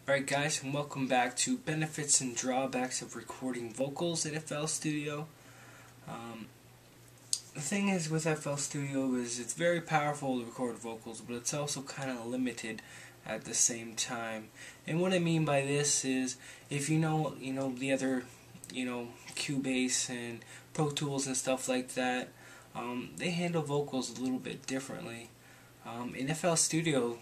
Alright guys, and welcome back to Benefits and Drawbacks of Recording Vocals in FL Studio. The thing is with FL Studio is it's very powerful to record vocals, but it's also kind of limited at the same time. And what I mean by this is, if you know the other, Cubase and Pro Tools and stuff like that, they handle vocals a little bit differently. In FL Studio,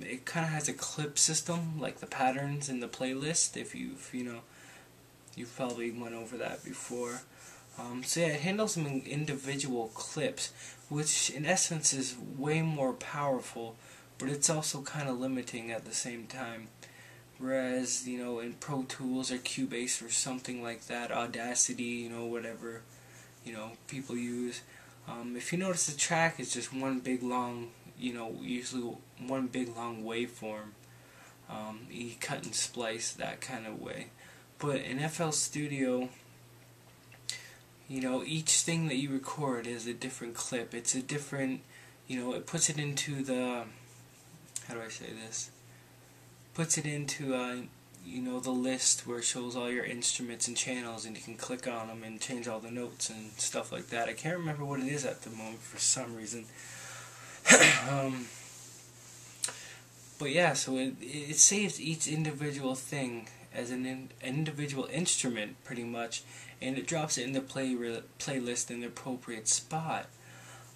it kind of has a clip system, like the patterns in the playlist. If you've probably went over that before. So yeah, it handles some individual clips, which in essence is way more powerful, but it's also kind of limiting at the same time. Whereas, in Pro Tools or Cubase or something like that, Audacity, whatever, people use, if you notice the track is just one big long, usually one big long waveform. You cut and splice that kind of way. But in FL Studio, each thing that you record is a different clip. It's a different, it puts it into the, how do I say this? Puts it into, the list where it shows all your instruments and channels, and you can click on them and change all the notes and stuff like that. I can't remember what it is at the moment for some reason. But yeah, so it saves each individual thing as an individual instrument, pretty much, and it drops it in the playlist in the appropriate spot.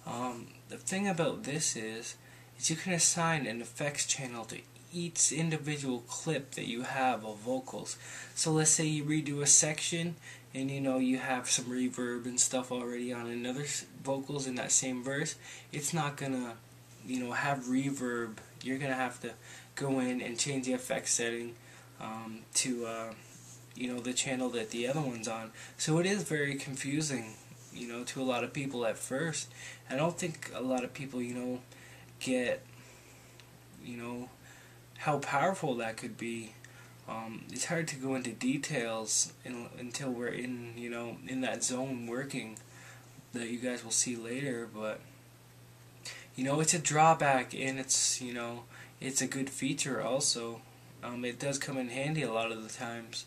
The thing about this is you can assign an effects channel to each individual clip that you have of vocals. So let's say you redo a section, and you have some reverb and stuff already on another vocals in that same verse. It's not gonna have reverb. You're gonna have to go in and change the effects setting to the channel that the other one's on. So it is very confusing, to a lot of people at first. I don't think a lot of people get how powerful that could be. It's hard to go into details until we're in that zone working, that you guys will see later. But it's a drawback, and it's a good feature also. It does come in handy a lot of the times,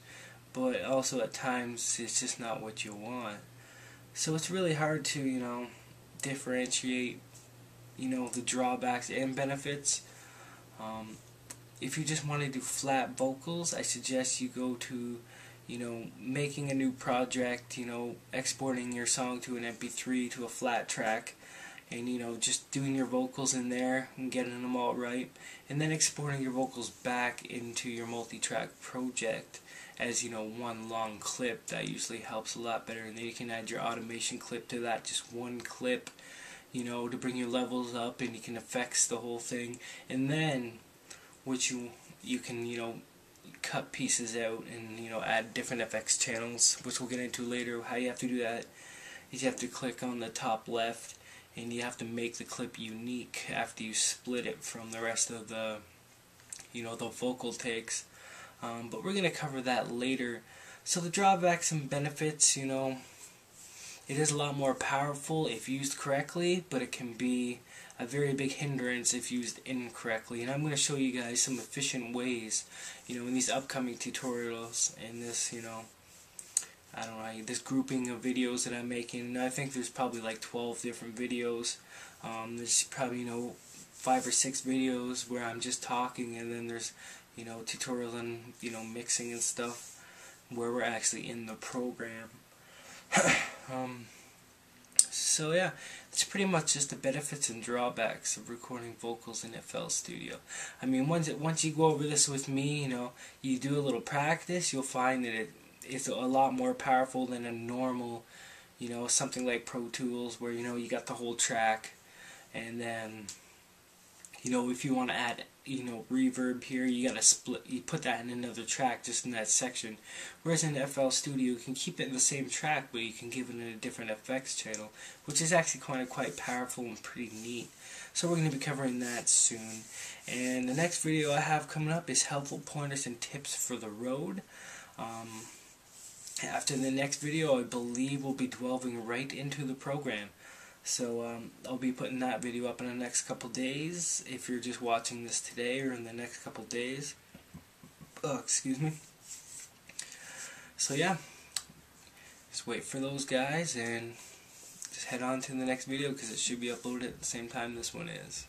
but also at times it's just not what you want. So it's really hard to differentiate the drawbacks and benefits. If you just want to do flat vocals, I suggest you go to making a new project, exporting your song to an MP3 to a flat track, and just doing your vocals in there and getting them all right, and then exporting your vocals back into your multi-track project as one long clip. That usually helps a lot better, and then you can add your automation clip to that, just one clip, to bring your levels up, and you can effects the whole thing, and then which you can cut pieces out and add different effects channels, which we'll get into later. How you have to do that is you have to click on the top left, and you have to make the clip unique after you split it from the rest of the the vocal takes. But we're gonna cover that later. So the drawbacks and benefits, it is a lot more powerful if used correctly, but it can be a very big hindrance if used incorrectly. And I'm going to show you guys some efficient ways, in these upcoming tutorials, and this, I don't know, this grouping of videos that I'm making. I think there's probably like 12 different videos. There's probably 5 or 6 videos where I'm just talking, and then there's tutorial on mixing and stuff where we're actually in the program. So yeah, it's pretty much just the benefits and drawbacks of recording vocals in FL Studio. I mean, once you go over this with me, you do a little practice, you'll find that it's a lot more powerful than a normal, something like Pro Tools, where you got the whole track, and then if you want to add reverb here, you gotta split, you put that in another track just in that section. Whereas in FL Studio, you can keep it in the same track, but you can give it a different effects channel, which is actually quite powerful and pretty neat. So we're going to be covering that soon. And the next video I have coming up is helpful pointers and tips for the road. After the next video, I believe we'll be delving right into the program. So I'll be putting that video up in the next couple days, if you're just watching this today or in the next couple days. excuse me. So yeah, just wait for those guys and just head on to the next video because it should be uploaded at the same time this one is.